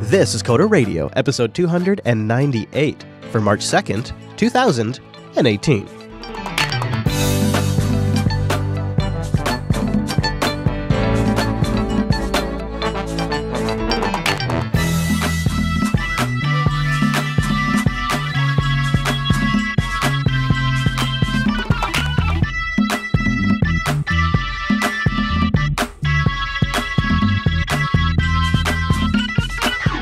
This is Coder Radio, episode 298 for March 2nd, 2018.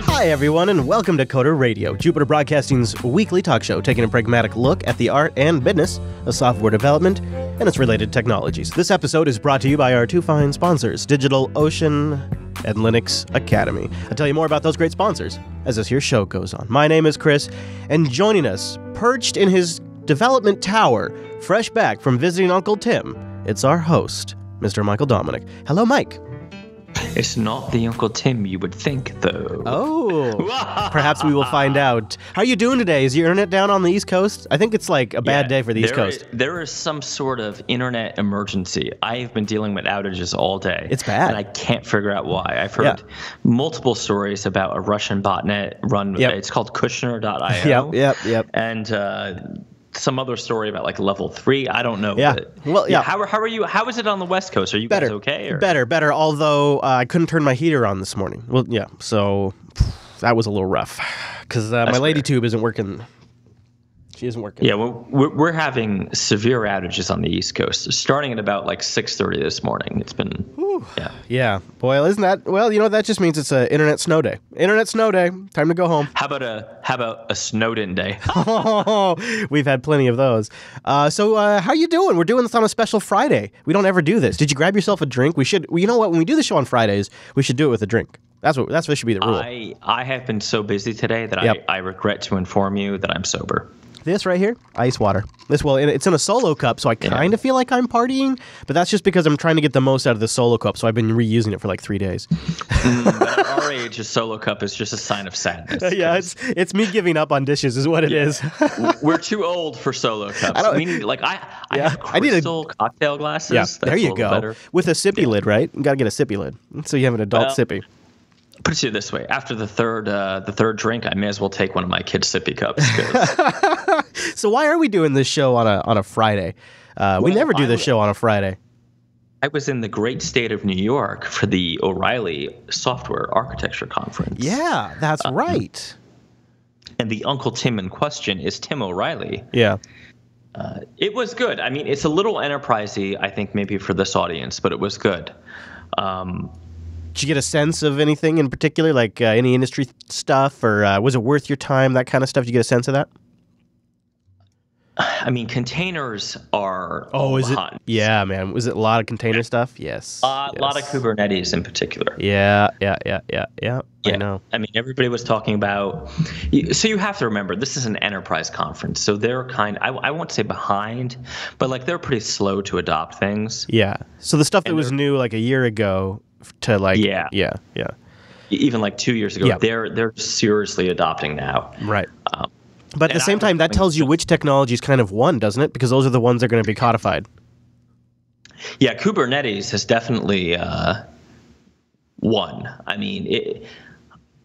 Hi, everyone, and welcome to Coder Radio, Jupiter Broadcasting's weekly talk show, taking a pragmatic look at the art and business of software development and its related technologies. This episode is brought to you by our two fine sponsors, DigitalOcean and Linux Academy. I'll tell you more about those great sponsors as this here show goes on. My name is Chris, and joining us, perched in his development tower, fresh back from visiting Uncle Tim, it's our host, Mr. Michael Dominic. Hello, Mike. It's not the Uncle Tim you would think, though. Oh, perhaps we will find out. How are you doing today? Is your internet down on the East Coast? I think it's like a bad day for the East Coast. There is some sort of internet emergency. I've been dealing with outages all day. It's bad. And I can't figure out why. I've heard multiple stories about a Russian botnet run. Yep. It's called Kushner.io. Yep. And some other story about like level 3. I don't know. Yeah. Well, yeah. How are you? How is it on the West Coast? Are you guys okay? Or? Better. Although I couldn't turn my heater on this morning. Well, yeah. So that was a little rough because my lady tube isn't working. She isn't working. Yeah, well, we're having severe outages on the East Coast, starting at about like 6:30 this morning. It's been, yeah. Boy, isn't that? Well, you know that just means it's an internet snow day. Internet snow day. Time to go home. How about a Snowden day? We've had plenty of those. So how you doing? We're doing this on a special Friday. We don't ever do this. Did you grab yourself a drink? We should. You know what? When we do the show on Fridays, we should do it with a drink. That's what should be the rule. I have been so busy today that I regret to inform you that I'm sober. This right here, ice water. It's in a solo cup, so I kind of feel like I'm partying, but that's just because I'm trying to get the most out of the solo cup, so I've been reusing it for like 3 days. But at our age, a solo cup is just a sign of sadness. Yeah, it's me giving up on dishes is what it is. We're too old for solo cups. We need, I have crystal cocktail glasses. Yeah, That's there you go. Better. With a sippy lid, right? You got to get a sippy lid, so you have an adult sippy. Put it to you this way: after the third drink, I may as well take one of my kids' sippy cups. So why are we doing this show on a Friday? We never do this show on a Friday. I was in the great state of New York for the O'Reilly Software Architecture Conference. Yeah, that's right. And the Uncle Tim in question is Tim O'Reilly. Yeah. It was good. I mean, it's a little enterprisey, I think, maybe for this audience, but it was good. Did you get a sense of anything in particular, like any industry stuff, or was it worth your time, that kind of stuff? Did you get a sense of that? I mean, containers are hot. Yeah, man. Was it a lot of container stuff? Yes. A lot of Kubernetes in particular. Yeah. I know. I mean, everybody was talking about. So you have to remember, this is an enterprise conference, so they're I won't say behind, but like they're pretty slow to adopt things. Yeah. So the stuff that was new like a year ago to like even like 2 years ago, they're seriously adopting now. Right. But at the same time, that tells you which technologies kind of won, doesn't it? Because those are the ones that are going to be codified. Yeah, Kubernetes has definitely won. I mean,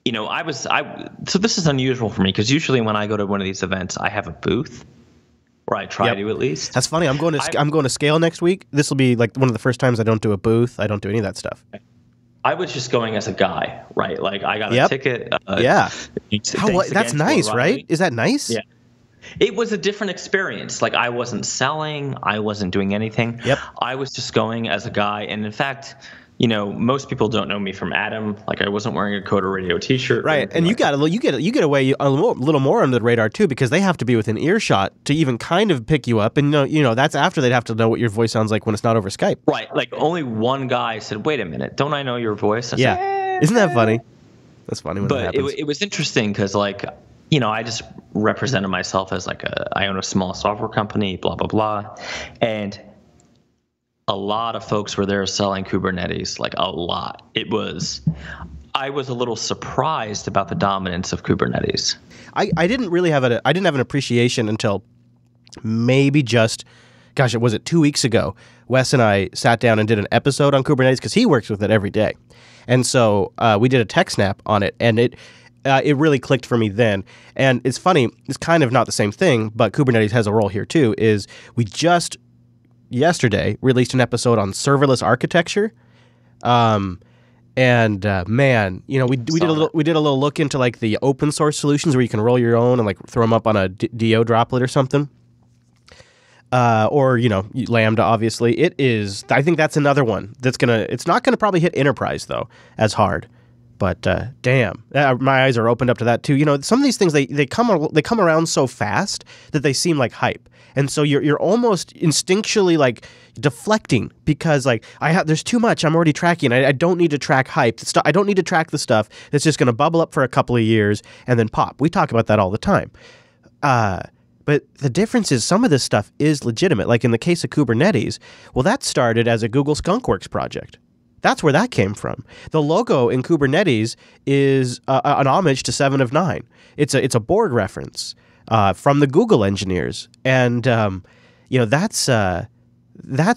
so this is unusual for me because usually when I go to one of these events, I have a booth. Or I try to at least. That's funny. I'm going to Scale next week. This will be like one of the first times I don't do a booth. I don't do any of that stuff. I was just going as a guy, right? Like I got a ticket. That's nice, right? Is that nice? Yeah. It was a different experience. Like I wasn't selling. I wasn't doing anything. Yep. I was just going as a guy. And in fact, most people don't know me from Adam. Like I wasn't wearing a Coder Radio T-shirt. Right, and you get away a little more under the radar too, because they have to be within earshot to even kind of pick you up, and that's after they'd have to know what your voice sounds like when it's not over Skype. Right, like only one guy said, "Wait a minute, don't I know your voice?" I said, isn't that funny? That's funny when that happens. But it was interesting because I just represented myself as I own a small software company, blah blah blah, and a lot of folks were there selling Kubernetes, like a lot. I was a little surprised about the dominance of Kubernetes. I didn't really have an appreciation until maybe just, was it 2 weeks ago? Wes and I sat down and did an episode on Kubernetes because he works with it every day. And so we did a tech snap on it, and It really clicked for me then. And it's funny, it's kind of not the same thing, but Kubernetes has a role here too, is we just yesterday released an episode on serverless architecture. Man, you know, we did a little look into like the open source solutions where you can roll your own and like throw them up on a DO droplet or something. Or, you know, Lambda, obviously. I think that's another one that's it's not gonna probably hit enterprise though as hard. But damn, my eyes are opened up to that too. You know, some of these things they come around so fast that they seem like hype, and so you're almost instinctually like deflecting because like there's too much I'm already tracking. I don't need to track hype. I don't need to track the stuff that's just going to bubble up for a couple of years and then pop. We talk about that all the time. But the difference is some of this stuff is legitimate. Like in the case of Kubernetes, well, that started as a Google Skunkworks project. That's where that came from. The logo in Kubernetes is an homage to 7 of 9. It's a board reference from the Google engineers, and you know that's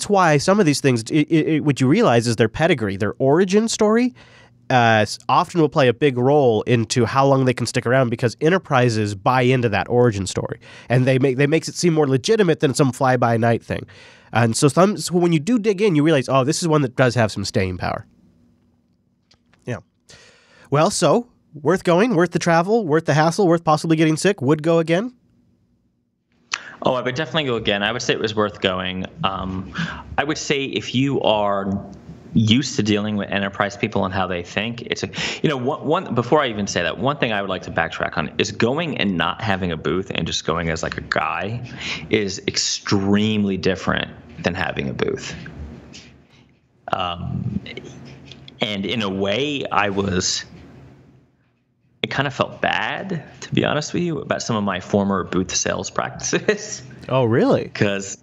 why some of these things. What you realize is their pedigree, their origin story, often will play a big role into how long they can stick around because enterprises buy into that origin story, and they makes it seem more legitimate than some fly by night thing. And so when you do dig in, you realize, oh, this is one that does have some staying power. Yeah. Well, so worth going, worth the travel, worth the hassle, worth possibly getting sick. Would go again? Oh, I would definitely go again. I would say it was worth going. I would say if you are used to dealing with enterprise people and how they think, it's one before I even say that, one thing I would like to backtrack on is going and not having a booth and just going as like a guy is extremely different than having a booth. And in a way, it kind of felt bad, to be honest with you, about some of my former booth sales practices. Oh, really? Because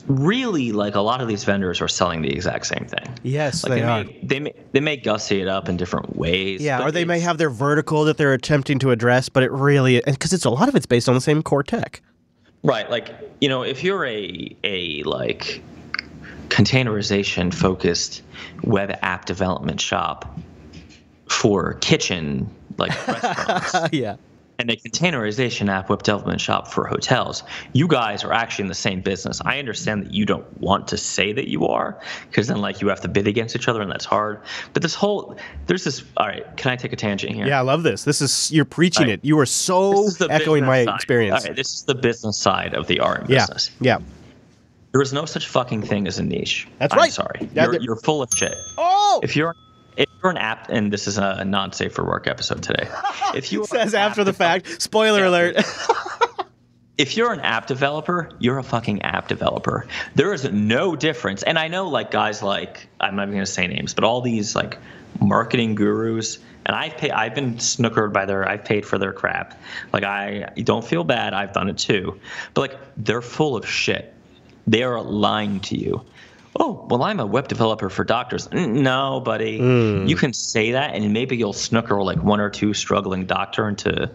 really, like, a lot of these vendors are selling the exact same thing. Yes, like they are. They may gussy it up in different ways. Yeah, or they may have their vertical that they're attempting to address, but it really, because a lot of it's based on the same core tech. Like, you know, if you're a like containerization focused web app development shop for kitchen like restaurants, yeah, and a containerization app web development shop for hotels, you guys are actually in the same business. I understand that you don't want to say that you are, because then like you have to bid against each other and that's hard. But all right, can I take a tangent here? Yeah, I love this. You're preaching it. You are so echoing my experience. All right, this is the business side of the RM business. Yeah. There is no such fucking thing as a niche. That's right. I'm sorry. Yeah, you're full of shit. Oh! If you're an app, and this is a not safe for work episode today. If you says after the fact, spoiler alert. If you're an app developer, you're a fucking app developer. There is no difference. And I know like guys like, I'm not even going to say names, but all these like marketing gurus, and I've been snookered by I've paid for their crap. Like I don't feel bad. I've done it too. But like they're full of shit. They are lying to you. Oh, well, I'm a web developer for doctors. No, buddy. You can say that, and maybe you'll snooker like one or two struggling doctor into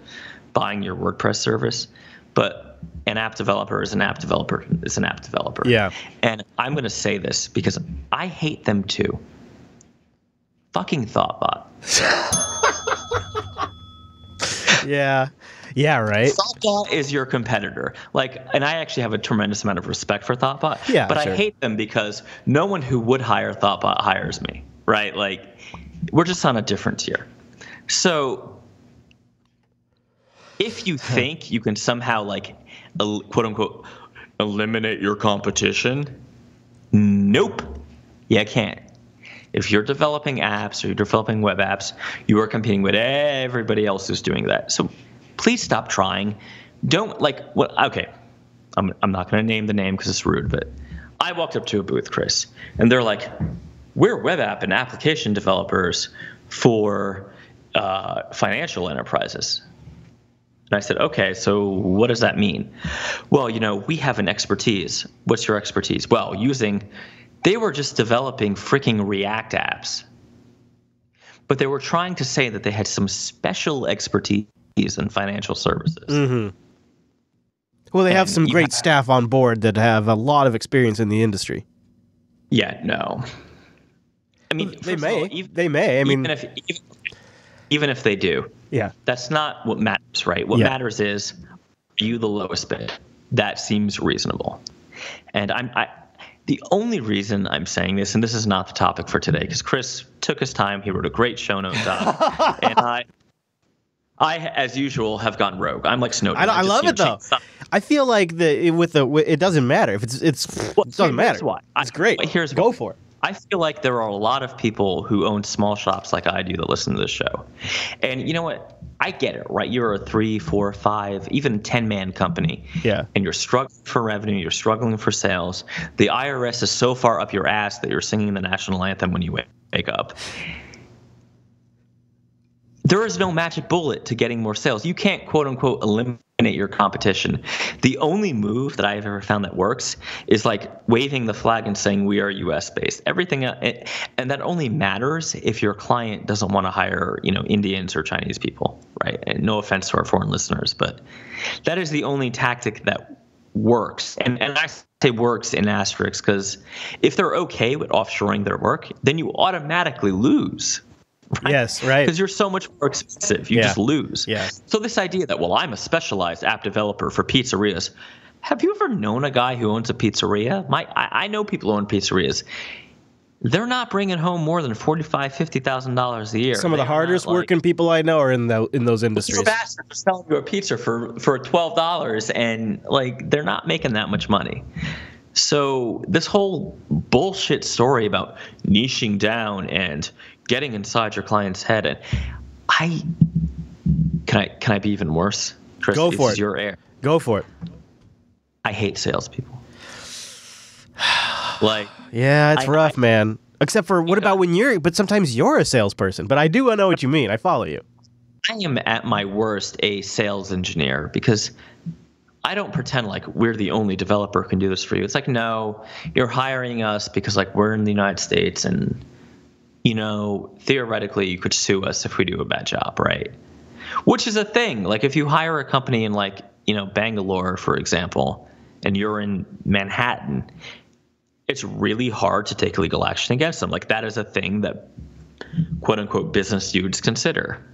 buying your WordPress service. But an app developer is an app developer is an app developer. Yeah. And I'm going to say this because I hate them too. Fucking Thoughtbot. Yeah. Yeah, right. Thoughtbot is your competitor. Like, and I actually have a tremendous amount of respect for Thoughtbot. Yeah, but sure. I hate them because no one who would hire Thoughtbot hires me, right? Like, we're just on a different tier. So, if you think you can somehow, like, quote unquote, eliminate your competition, nope, you can't. If you're developing apps or you're developing web apps, you are competing with everybody else who's doing that. So please stop trying. Don't like what? Okay, I'm not going to name the name because it's rude. But I walked up to a booth, Chris, and they're like, "We're web app and application developers for financial enterprises." And I said, "Okay, so what does that mean?" Well, you know, we have an expertise. What's your expertise? Well, they were just developing freaking React apps, but they were trying to say that they had some special expertise in financial services. Mm-hmm. Well, they have some great staff on board that have a lot of experience in the industry. Yeah, no. I mean, they may. I mean, even if they do. Yeah. That's not what matters, right? What matters is, are you the lowest bid? That seems reasonable. And the only reason I'm saying this, and this is not the topic for today, because Chris took his time. He wrote a great show notes up. And I, as usual, have gone rogue. I'm like Snowden. I love it, though. I feel like it doesn't matter. If it doesn't matter. Why. It's great. Go for it. I feel like there are a lot of people who own small shops like I do that listen to this show. And you know what? I get it, right? You're a 3, 4, 5, even 10-man company. Yeah. And you're struggling for revenue. You're struggling for sales. The IRS is so far up your ass that you're singing the national anthem when you wake up. There is no magic bullet to getting more sales. You can't, quote unquote, eliminate your competition. The only move that I've ever found that works is like waving the flag and saying we are US based. Everything, and that only matters if your client doesn't want to hire, Indians or Chinese people, right? And no offense to our foreign listeners, but that is the only tactic that works. And I say works in asterisks because if they're okay with offshoring their work, then you automatically lose. Right? Yes, right. Because you're so much more expensive. You just lose. Yeah. So this idea that, I'm a specialized app developer for pizzerias. Have you ever known a guy who owns a pizzeria? I know people who own pizzerias. They're not bringing home more than $45,000, $50,000 a year. Some of the hardest working people I know are in those industries. Bastards are selling you a pizza for $12, and they're not making that much money. So this whole bullshit story about niching down and getting inside your client's head, and can I be even worse, Chris? Go for it. This is your air. Go for it. I hate salespeople. Yeah, it's rough, man. Except for what about when but sometimes you're a salesperson. But I know what you mean. I follow you. I am at my worst a sales engineer because I don't pretend like we're the only developer who can do this for you. It's like, no, you're hiring us because we're in the United States and theoretically you could sue us if we do a bad job, right? Which is a thing. If you hire a company in Bangalore, for example, and you're in Manhattan, it's really hard to take legal action against them. That is a thing that quote unquote business dudes consider.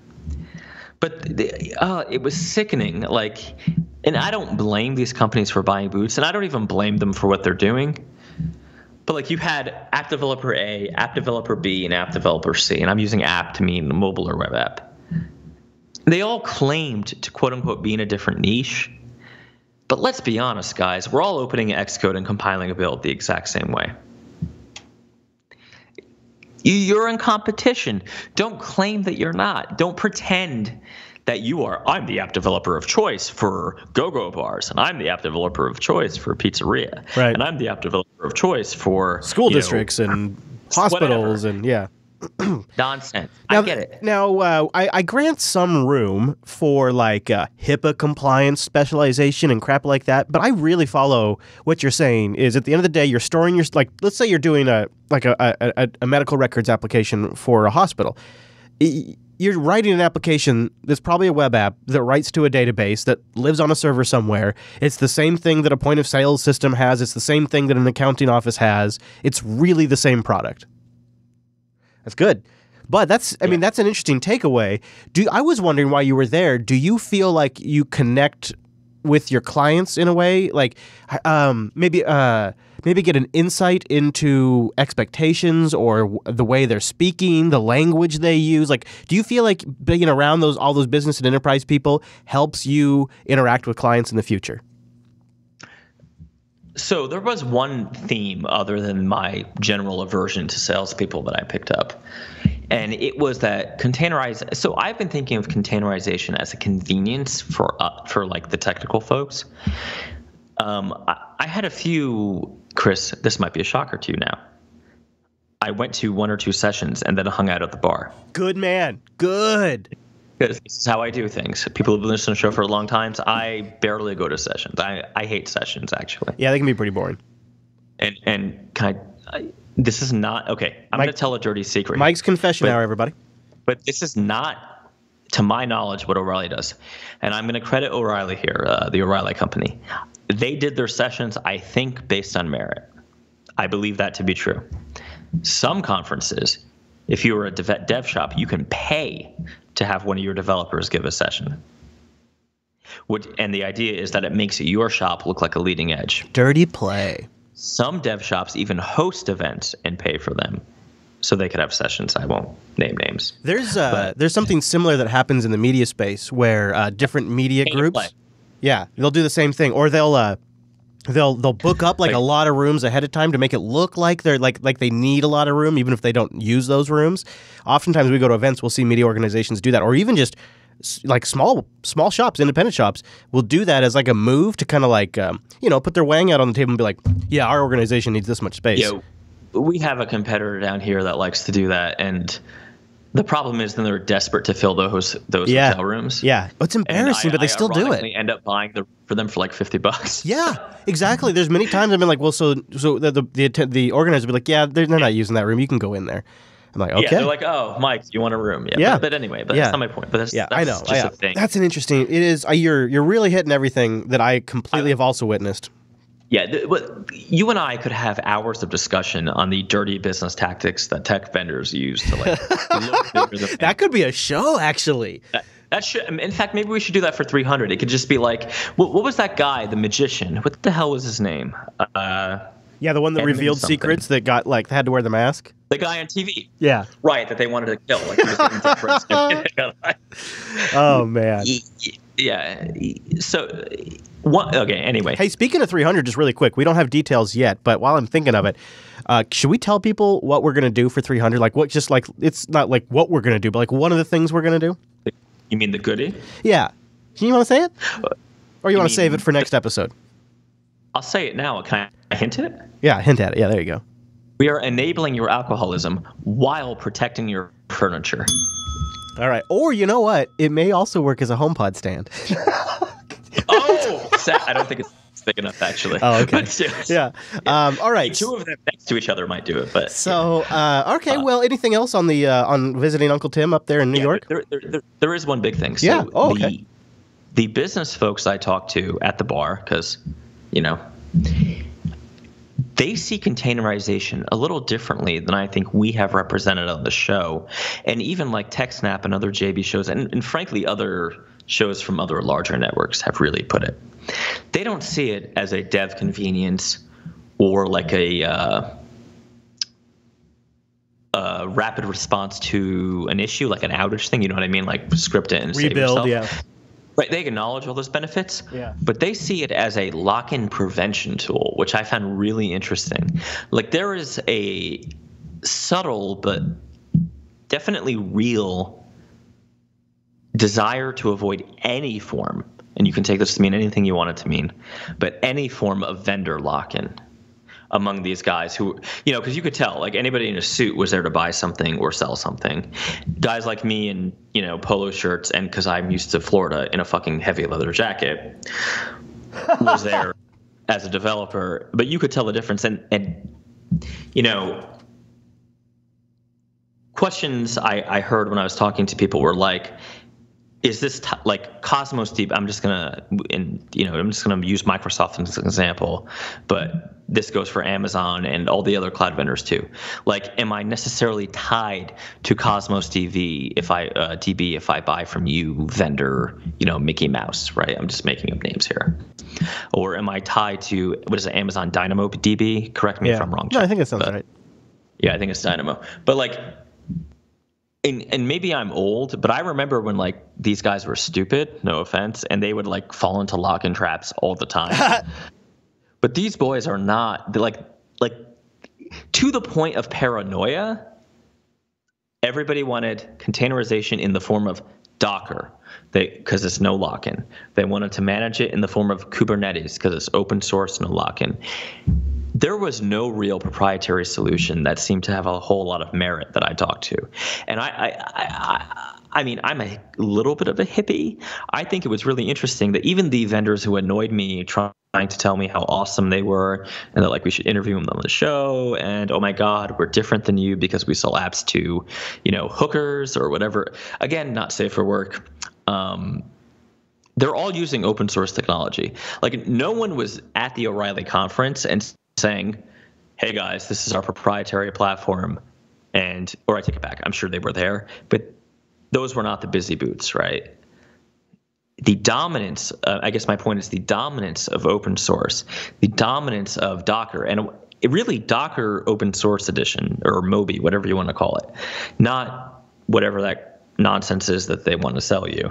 But it was sickening. And I don't blame these companies for buying boots, and I don't even blame them for what they're doing. But you had app developer A, app developer B, and app developer C, and I'm using app to mean mobile or web app. They all claimed to quote unquote be in a different niche. But let's be honest, guys, we're all opening Xcode and compiling a build the exact same way. You're in competition. Don't claim that you're not. Don't pretend that you are. I'm the app developer of choice for go-go bars, and I'm the app developer of choice for pizzeria, right? And I'm the app developer of choice for school districts and hospitals, whatever. And yeah. Nonsense. Now, I get it. Now, I grant some room for HIPAA compliance specialization and crap like that, but I really follow what you're saying. Is at the end of the day, you're storing your let's say you're doing a medical records application for a hospital. You're writing an application that's probably a web app that writes to a database that lives on a server somewhere. It's the same thing that a point of sale system has. It's the same thing that an accounting office has. It's really the same product. That's good. But that's an interesting takeaway. I was wondering why you were there. Do you feel like you connect with your clients in a way? Maybe get an insight into expectations or the way they're speaking, the language they use. Do you feel like being around all those business and enterprise people helps you interact with clients in the future? So there was one theme other than my general aversion to salespeople that I picked up. And it was that so I've been thinking of containerization as a convenience for the technical folks. I had a few, Chris, this might be a shocker to you now. I went to 1 or 2 sessions and then hung out at the bar. Good man. Good. Because this is how I do things. People who've listened to the show for a long time, I barely go to sessions. I hate sessions, actually. Yeah, they can be pretty boring. And this is not, okay, I'm going to tell a dirty secret. Mike's confession hour, everybody. But this is not, to my knowledge, what O'Reilly does. And I'm going to credit O'Reilly here, the O'Reilly company. They did their sessions, I think, based on merit. I believe that to be true. Some conferences, if you were a dev shop, you can pay to have one of your developers give a session. And the idea is that it makes your shop look like a leading edge. Dirty play. Some dev shops even host events and pay for them so they could have sessions. I won't name names. There's something similar that happens in the media space where different media groups, they'll do the same thing, or they'll book up like a lot of rooms ahead of time to make it look like they're like they need a lot of room, even if they don't use those rooms. Oftentimes we go to events, we'll see media organizations do that, or even just like small shops, independent shops will do that as like a move to kind of like put their wang out on the table and be like, yeah, our organization needs this much space. Yeah, we have a competitor down here that likes to do that, and the problem is then they're desperate to fill those hotel rooms. Yeah, it's embarrassing, but they still do it. End up buying for them for like $50. Yeah, exactly. There's many times I've been like, well, so the organizer will be like, yeah, they're not using that room. You can go in there. I'm like, okay. Yeah, they're like, oh, Mike, you want a room? Yeah. But anyway, that's not my point. But that's I know. Just a thing. That's an interesting. It is. You're really hitting everything that I completely have also witnessed. Yeah, you and I could have hours of discussion on the dirty business tactics that tech vendors use to like look bigger than that could be a show, actually. That should. In fact, maybe we should do that for 300. It could just be like, what was that guy, the magician? What the hell was his name? Yeah, the one that revealed secrets that got like had to wear the mask. The guy on TV. Yeah. Right, that they wanted to kill. Like he was getting oh man. Yeah. So, okay. Anyway. Hey, speaking of 300, just really quick, we don't have details yet, but while I'm thinking of it, should we tell people what we're gonna do for 300? Like what? Just like it's not like what we're gonna do, but like one of the things we're gonna do. You mean the goodie? Yeah. Do you want to say it, or you want to save it for next episode? I'll say it now. Can I hint it? Yeah, hint at it. Yeah, there you go. We are enabling your alcoholism while protecting your furniture. All right. Or you know what? It may also work as a HomePod stand. Oh! I don't think it's big enough, actually. Oh, okay. Yeah. All right. Two of them next to each other might do it, but... So, okay. Well, anything else on the on visiting Uncle Tim up there in New York? There is one big thing. So yeah. Oh, okay. The business folks I talk to at the bar, because, they see containerization a little differently than I think we have represented on the show. And even like TechSnap and other JB shows, and frankly, other shows from other larger networks have really put it. They don't see it as a dev convenience or like a rapid response to an issue, like an outage thing. You know what I mean? Like script it and save yourself. Yeah. Right, they acknowledge all those benefits, but they see it as a lock-in prevention tool, which I found really interesting. Like there is a subtle but definitely real desire to avoid any form, and you can take this to mean anything you want it to mean, but any form of vendor lock-in among these guys who, because you could tell, like anybody in a suit was there to buy something or sell something. Guys like me in, polo shirts, and because I'm used to Florida in a fucking heavy leather jacket, was there as a developer. But you could tell the difference. And questions I heard when I was talking to people were like, is this like Cosmos DB? I'm just gonna use Microsoft as an example, but this goes for Amazon and all the other cloud vendors too. Like, am I necessarily tied to Cosmos DB if I buy from you, vendor, Mickey Mouse, right? I'm just making up names here. Or am I tied to what is it, Amazon Dynamo DB? Correct me if I'm wrong. No, I think that sounds right. Yeah, I think it's Dynamo, but like. And maybe I'm old, but I remember when like these guys were stupid, no offense, and they would like fall into lock-in traps all the time. But these boys are not. They're like to the point of paranoia. Everybody wanted containerization in the form of Docker, because it's no lock-in. They wanted to manage it in the form of Kubernetes because it's open source, no lock-in. There was no real proprietary solution that seemed to have a whole lot of merit that I talked to. And I mean, I'm a little bit of a hippie. I think it was really interesting that even the vendors who annoyed me trying to tell me how awesome they were and that like we should interview them on the show and, oh my God, we're different than you because we sell apps to, hookers or whatever. Again, not safe for work. They're all using open source technology. Like no one was at the O'Reilly conference and saying, hey guys, this is our proprietary platform. Or I take it back. I'm sure they were there, but those were not the busy boots, right? The dominance, I guess my point is the dominance of open source, the dominance of Docker, and really Docker open source edition, or Moby, whatever you want to call it, not whatever that nonsense is that they want to sell you.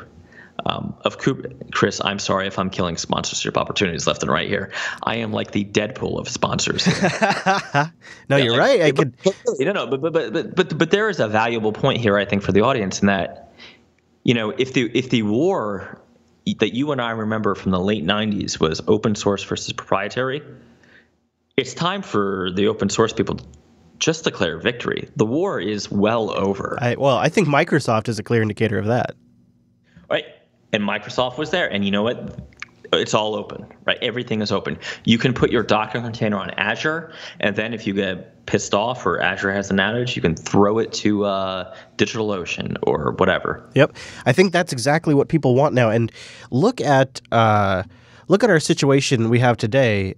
Chris, I'm sorry if I'm killing sponsorship opportunities left and right here. I am like the Deadpool of sponsors. No, you're right. But there is a valuable point here, I think, for the audience, in that, if the war that you and I remember from the late 90s was open source versus proprietary, it's time for the open source people to just declare victory. The war is well over. I think Microsoft is a clear indicator of that. Right. And Microsoft was there. And you know what? It's all open, right? Everything is open. You can put your Docker container on Azure, and then if you get pissed off or Azure has an outage, you can throw it to DigitalOcean or whatever. Yep. I think that's exactly what people want now. And look at our situation we have today.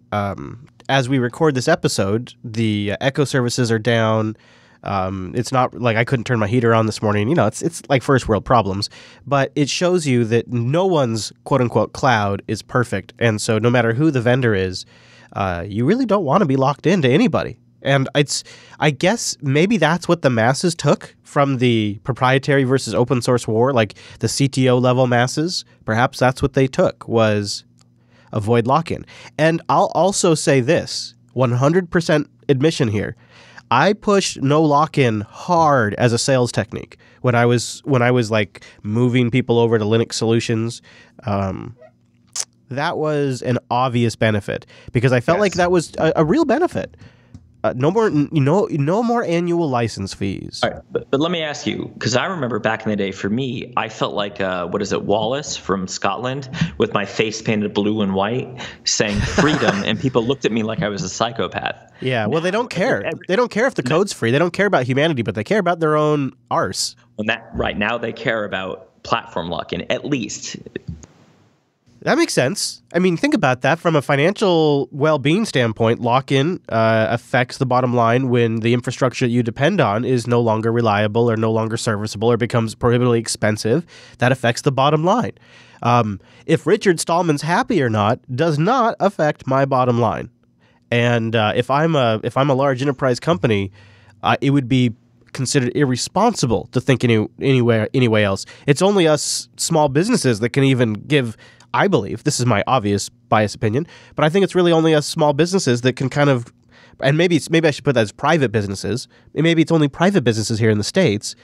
As we record this episode, the Echo services are down. It's not like I couldn't turn my heater on this morning. It's like first world problems, but it shows you that no one's quote unquote cloud is perfect. And so no matter who the vendor is, you really don't want to be locked into anybody. And I guess maybe that's what the masses took from the proprietary versus open source war, like the CTO level masses. Perhaps that's what they took, was avoid lock-in. And I'll also say this, 100% admission here. I pushed no lock-in hard as a sales technique when I was like moving people over to Linux solutions. That was an obvious benefit because I felt like that was a real benefit. No more annual license fees. All right, but let me ask you, because I remember back in the day, for me, I felt like Wallace from Scotland with my face painted blue and white, saying freedom, and people looked at me like I was a psychopath. Yeah, well, they don't care. They don't care if the code's free. They don't care about humanity, but they care about their own arse. And right now, they care about platform lock-in, at least. That makes sense. I mean, think about that from a financial well-being standpoint. Lock-in affects the bottom line when the infrastructure that you depend on is no longer reliable or no longer serviceable or becomes prohibitively expensive. That affects the bottom line. If Richard Stallman's happy or not does not affect my bottom line. And if I'm a large enterprise company, it would be considered irresponsible to think anyway else. It's only us small businesses that can even give. I believe, this is my obvious biased opinion, but I think it's really only us small businesses that can kind of, and maybe I should put that as private businesses, maybe it's only private businesses here in the States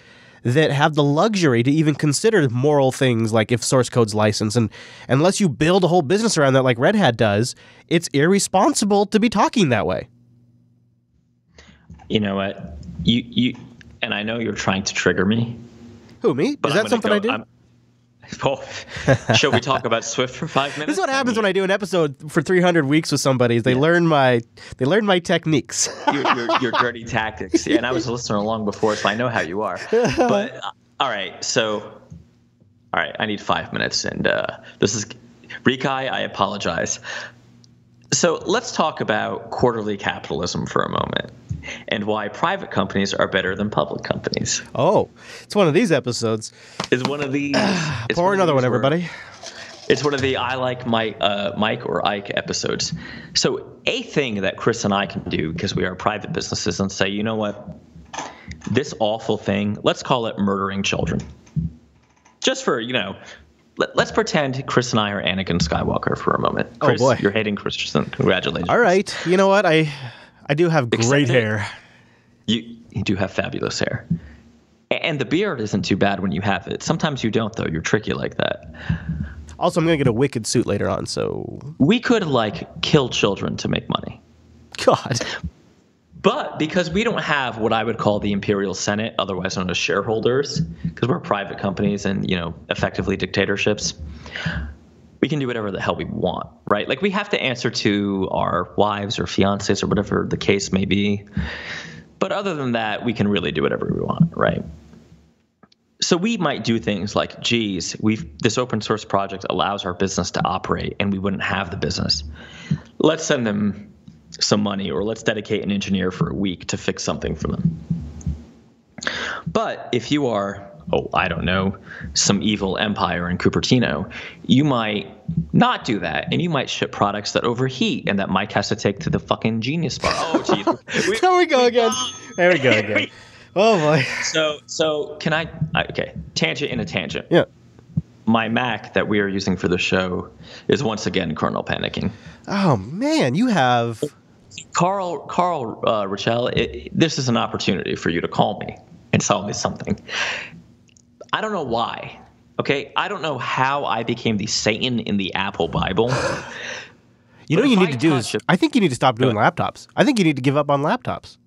that have the luxury to even consider moral things like if source code's licensed. And unless you build a whole business around that like Red Hat does, it's irresponsible to be talking that way. You know what? You and I know you're trying to trigger me. Who, me? Is that something I do? Well, shall we talk about Swift for 5 minutes? This is what happens when I do an episode for 300 weeks with somebody. Is they learn my techniques. your dirty tactics. Yeah, and I was a listener along before, so I know how you are. But all right, I need 5 minutes, and this is Rikai. I apologize. So let's talk about quarterly capitalism for a moment, and why private companies are better than public companies. Oh, it's one of these episodes. It's one of the. Pour another one, everybody. It's one of the I like Mike or Ike episodes. So a thing that Chris and I can do, because we are private businesses, and say, you know what, this awful thing, let's call it murdering children. Just for, let's pretend Chris and I are Anakin Skywalker for a moment. Chris, oh boy, you're hating Christensen. Congratulations. All right. You know what? I do have great hair. You do have fabulous hair. And the beard isn't too bad when you have it. Sometimes you don't, though. You're tricky like that. Also, I'm going to get a wicked suit later on, so... We could, kill children to make money. God. But because we don't have what I would call the Imperial Senate, otherwise known as shareholders, because we're private companies and, effectively dictatorships, we can do whatever the hell we want, right? We have to answer to our wives or fiancés or whatever the case may be. But other than that, we can really do whatever we want, right? So we might do things like, geez, this open source project allows our business to operate and we wouldn't have the business. Let's send them some money, or let's dedicate an engineer for a week to fix something for them. But if you are I don't know, some evil empire in Cupertino. You might not do that, and you might ship products that overheat, and that Mike has to take to the fucking Genius Bar. Oh, jeez. There we go again. There we go again. Oh, boy. So can I okay, tangent in a tangent. Yeah. My Mac that we are using for the show is once again kernel panicking. Oh, man, you have... Carl Rochelle, this is an opportunity for you to call me and tell me something. I don't know why. Okay, I don't know how I became the Satan in the Apple Bible. You know what you need to do is, I think you need to stop doing laptops. I think you need to give up on laptops.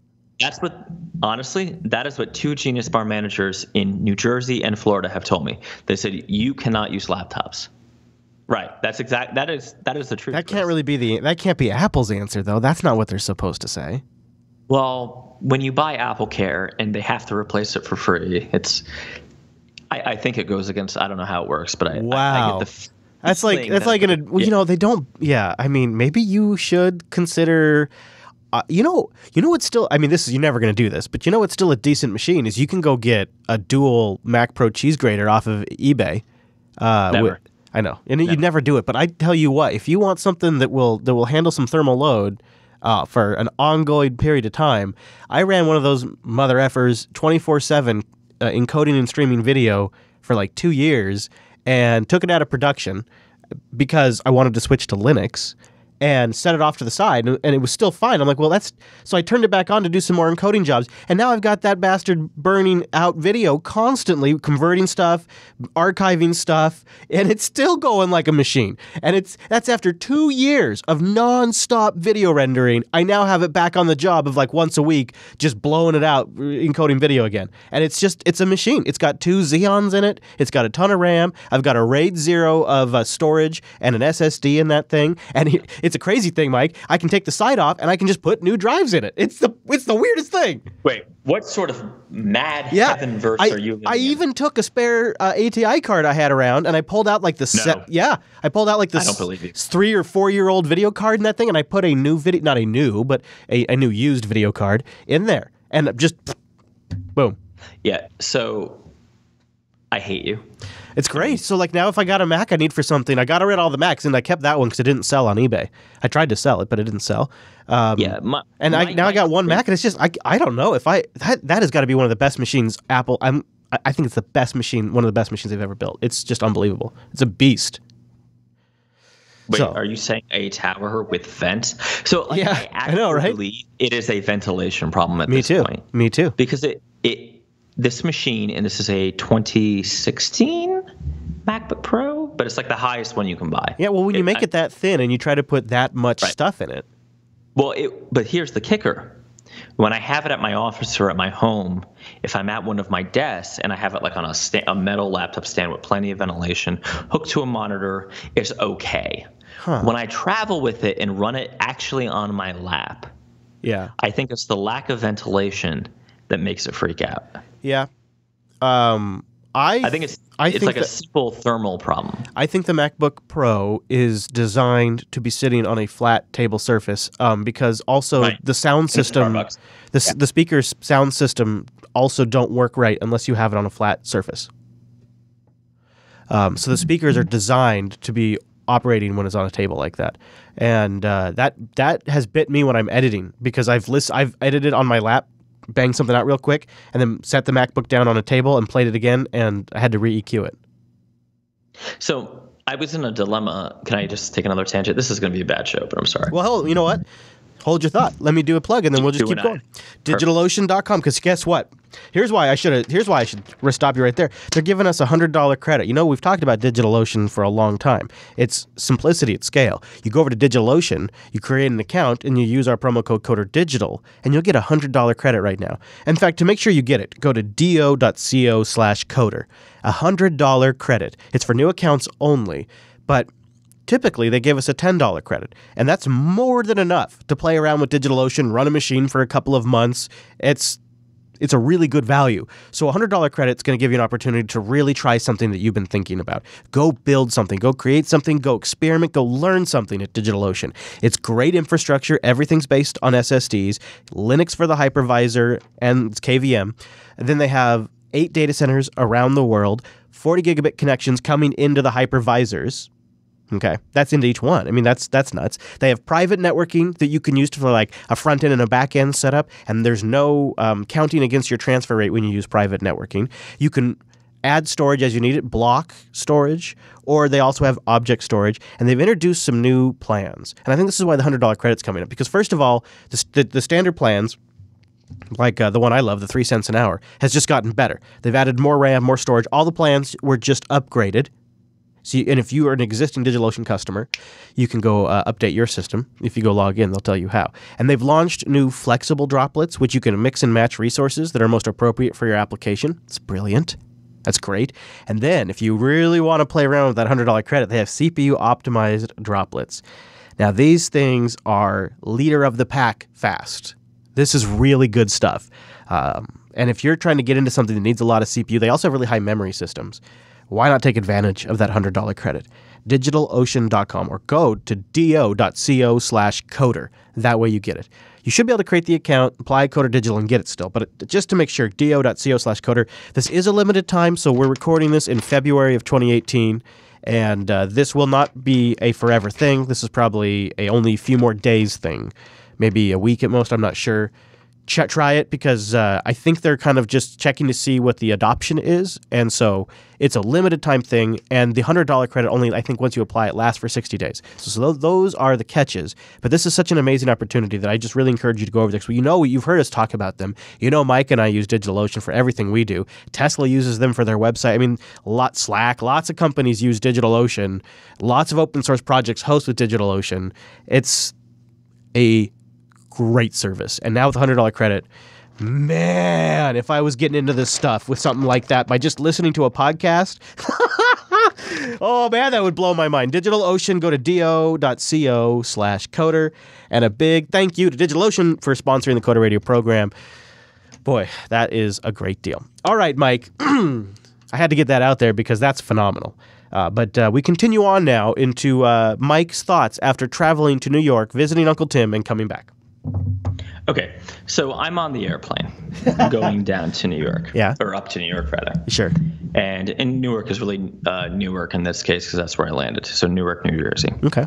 Honestly, that is what 2 Genius Bar managers in New Jersey and Florida have told me. They said, you cannot use laptops. Right. That is the truth. That can't be Apple's answer, though. That's not what they're supposed to say. Well, when you buy Apple Care and they have to replace it for free, I think it goes against, I don't know how it works, but I get the that's like they don't. Yeah, I mean, maybe you should consider. You know what's still. I mean, you're never going to do this, but you know what's still a decent machine is you can go get a dual Mac Pro cheese grater off of eBay. Never. I know, and you'd never do it. But I tell you what, if you want something that will handle some thermal load for an ongoing period of time, I ran one of those mother effers 24/7 encoding and streaming video for like 2 years, and took it out of production because I wanted to switch to Linux. And set it off to the side, and it was still fine. I'm like, well, so I turned it back on to do some more encoding jobs, and now I've got that bastard burning out video constantly, converting stuff, archiving stuff, and it's still going like a machine. And that's after 2 years of nonstop video rendering. I now have it back on the job of like once a week, just blowing it out, encoding video again. And it's a machine. It's got 2 Xeons in it. It's got a ton of RAM. I've got a RAID 0 of storage and an SSD in that thing, and it's a crazy thing, Mike. I can take the side off and I can just put new drives in it. It's the weirdest thing. Wait, what sort of mad heaven verse are you living I even took a spare ATI card I had around, and I pulled out like I pulled out like this I don't believe you. 3 or 4 year old video card in that thing, and I put a new not a new, but a new used video card in there, and just boom. Yeah. So I hate you. It's great. So like now if I got a Mac I need for something, I got rid of all the Macs, and I kept that one because it didn't sell on eBay. I tried to sell it, but it didn't sell. I got one Mac, and it's just I don't know if that has got to be one of the best machines Apple. I think it's the best machine, one of the best machines they've ever built. It's just unbelievable. It's a beast. Wait, are you saying a tower with vents? So yeah, I know, right? It is a ventilation problem at this point. Me too. Because this machine, and this is a 2016 MacBook Pro, but it's like the highest one you can buy. Yeah, well, when you make it that thin and you try to put that much stuff in it. Well, but here's the kicker. When I have it at my office or at my home, if I'm at one of my desks and I have it like on a metal laptop stand with plenty of ventilation, hooked to a monitor, it's okay. Huh. When I travel with it and run it actually on my lap, I think it's the lack of ventilation that makes it freak out. Yeah. I think it's like a simple thermal problem. I think the MacBook Pro is designed to be sitting on a flat table surface because also the sound system, the speaker's sound system also don't work right unless you have it on a flat surface. So the speakers are designed to be operating when it's on a table like that. And that has bit me when I'm editing because I've edited on my lap, banged something out real quick, and then set the MacBook down on a table and played it again, and I had to re-EQ it. So I was in a dilemma. Can I just take another tangent? This is going to be a bad show, but I'm sorry. Well, you know what? Hold your thought. Let me do a plug, and then we'll just keep going. DigitalOcean.com, because guess what? Here's why I should stop you right there. They're giving us $100 credit. You know, we've talked about DigitalOcean for a long time. It's simplicity at scale. You go over to DigitalOcean, you create an account, and you use our promo code CODERDIGITAL, and you'll get $100 credit right now. In fact, to make sure you get it, go to do.co/coder. $100 credit. It's for new accounts only, but typically, they give us a $10 credit, and that's more than enough to play around with DigitalOcean, run a machine for a couple of months. It's a really good value. So a $100 credit is going to give you an opportunity to really try something that you've been thinking about. Go build something. Go create something. Go experiment. Go learn something at DigitalOcean. It's great infrastructure. Everything's based on SSDs, Linux for the hypervisor, and it's KVM. And then they have 8 data centers around the world, 40 gigabit connections coming into the hypervisors. Okay, that's into each one. I mean, that's nuts. They have private networking that you can use for like a front end and a back end setup, and there's no counting against your transfer rate when you use private networking. You can add storage as you need it, block storage, or they also have object storage, and they've introduced some new plans. And I think this is why the $100 credit's coming up, because first of all, the standard plans, like the one I love, the 3 cents an hour, has just gotten better. They've added more RAM, more storage. All the plans were just upgraded. And if you are an existing DigitalOcean customer, you can go update your system. If you go log in, they'll tell you how. And they've launched new flexible droplets, which you can mix and match resources that are most appropriate for your application. It's brilliant. That's great. And then if you really want to play around with that $100 credit, they have CPU-optimized droplets. Now, these things are leader of the pack fast. This is really good stuff. And if you're trying to get into something that needs a lot of CPU, they also have really high memory systems. Why not take advantage of that $100 credit? DigitalOcean.com or go to do.co/coder. That way you get it. You should be able to create the account, apply Coder Digital, and get it still. But just to make sure, do.co/coder. This is a limited time, so we're recording this in February of 2018, and this will not be a forever thing. This is probably a only few more days thing, maybe a week at most. I'm not sure. Try it because I think they're kind of just checking to see what the adoption is. And so it's a limited time thing. And the $100 credit only, I think once you apply it, lasts for 60 days. So those are the catches. But this is such an amazing opportunity that I just really encourage you to go over there. So you've heard us talk about them. Mike and I use DigitalOcean for everything we do. Tesla uses them for their website. I mean, Slack, lots of companies use DigitalOcean. Lots of open source projects host with DigitalOcean. It's a great service. And now with $100 credit, man, if I was getting into this stuff with something like that by just listening to a podcast, oh man, that would blow my mind. DigitalOcean, go to do.co/coder. And a big thank you to DigitalOcean for sponsoring the Coder Radio program. Boy, that is a great deal. All right, Mike, I had to get that out there because that's phenomenal. But we continue on now into Mike's thoughts after traveling to New York, visiting Uncle Tim, and coming back. Okay, so I'm on the airplane going down to New York. Yeah. Or up to New York, rather. Sure. And Newark is really Newark in this case because that's where I landed. So Newark, New Jersey. Okay.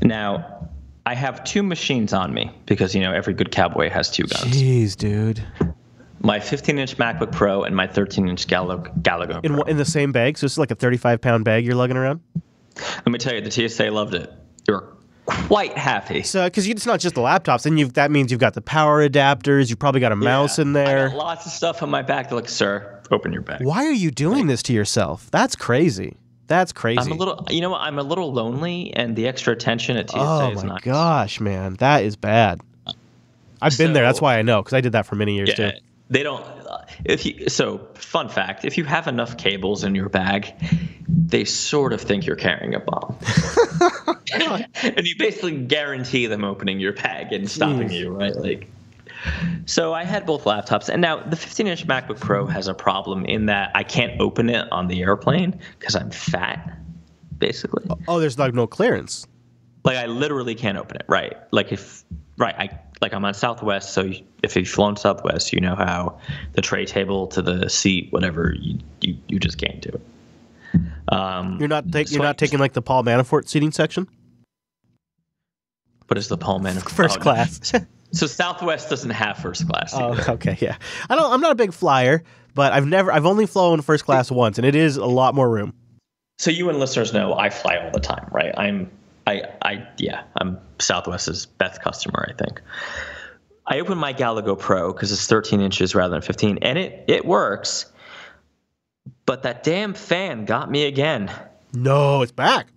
Now, I have 2 machines on me because, every good cowboy has 2 guns. Jeez, dude. My 15-inch MacBook Pro and my 13-inch Galago Pro. In the same bag? So it's like a 35-pound bag you're lugging around? Let me tell you, the TSA loved it. They were quite happy. So, because it's not just the laptops, then that means you've got the power adapters. You've probably got a mouse in there. I got lots of stuff on my back. They're like, sir, open your bag. Why are you doing this to yourself? That's crazy. That's crazy. I'm a little lonely, and the extra attention at TSA is nice. Oh my gosh, man, that is bad. I've been there. That's why I know, because I did that for many years too. They don't. Fun fact: if you have enough cables in your bag, they sort of think you're carrying a bomb, and you basically guarantee them opening your bag and stopping you, right? So I had both laptops, and now the 15-inch MacBook Pro has a problem in that I can't open it on the airplane because I'm fat, basically. Oh, there's like no clearance. I literally can't open it, right? I'm on Southwest, so if you've flown Southwest, you know how the tray table to the seat, whatever, you just can't do it. You're not taking like the Paul Manafort seating section? What is the Paul Manafort? First class. So Southwest doesn't have first class either. Oh, okay, yeah. I'm not a big flyer, but I've only flown first class once, and it is a lot more room. So you and listeners know I fly all the time, right? I'm Southwest's best customer, I think. I opened my Galago Pro because it's 13 inches rather than 15, and it works. But that damn fan got me again. No, it's back.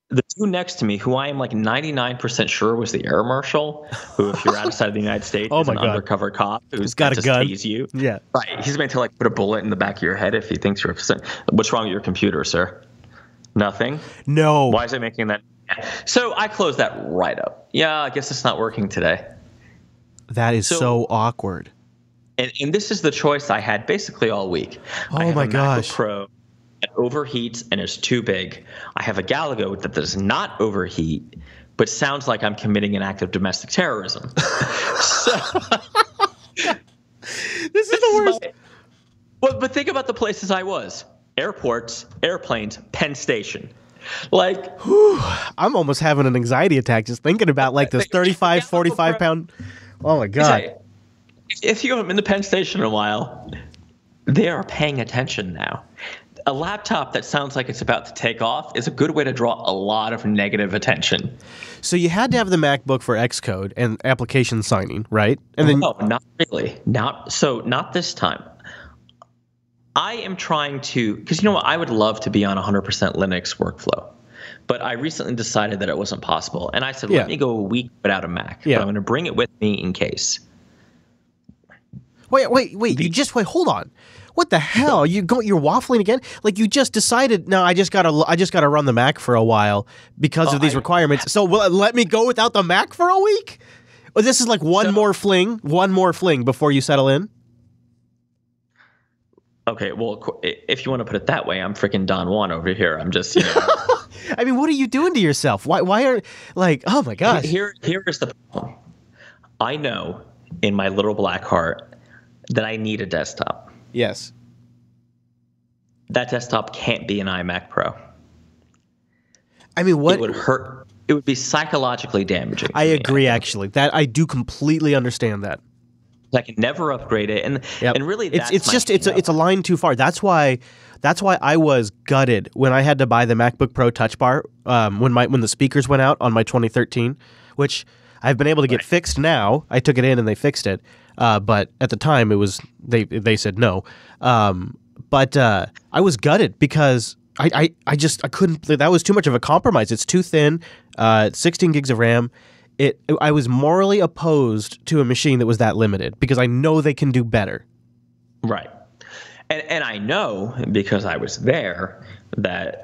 The 2 next to me, who I am 99% sure was the air marshal, who, if you're outside of the United States, is an undercover cop who's got a gun. Tase you. Yeah, right. He's going to put a bullet in the back of your head if he thinks you're. What's wrong with your computer, sir? Nothing. No. Why is it making that? So I closed that right up. Yeah, I guess it's not working today. That is so awkward. And this is the choice I had basically all week. Oh my gosh. MacBook Pro that overheats and is too big. I have a Galago that does not overheat, but sounds like I'm committing an act of domestic terrorism. This is the worst. Well, but think about the places I was: airports, airplanes, Penn Station. Like, I'm almost having an anxiety attack just thinking about like this 35, 45 pound. Oh my God. If you haven't been to Penn Station in a while, they are paying attention now. A laptop that sounds like it's about to take off is a good way to draw a lot of negative attention. So you had to have the MacBook for Xcode and application signing, right? And then no, not really. Not this time. I am trying to, because you know what, I would love to be on 100% Linux workflow, but I recently decided that it wasn't possible, and I said, let me go a week without a Mac, but I'm going to bring it with me in case. Wait! Hold on. What the hell? You're waffling again? Like you just decided? No, I just gotta run the Mac for a while because of these requirements. So let me go without the Mac for a week? Well, this is like one more fling before you settle in. Okay, well, if you want to put it that way, I'm freaking Don Juan over here. I'm just, I mean, what are you doing to yourself? Why are, like, oh my gosh. Here is the problem. I know in my little black heart that I need a desktop. Yes. That desktop can't be an iMac Pro. I mean, what? It would hurt. It would be psychologically damaging. I agree, actually. That I do completely understand that. I can never upgrade it, and really, it's a line too far. That's why I was gutted when I had to buy the MacBook Pro Touch Bar when the speakers went out on my 2013, which I've been able to get fixed now. I took it in and they fixed it, but at the time it was they said no. But I was gutted because I couldn't. That was too much of a compromise. It's too thin. 16 gigs of RAM. I was morally opposed to a machine that was that limited because I know they can do better. Right. And I know because I was there that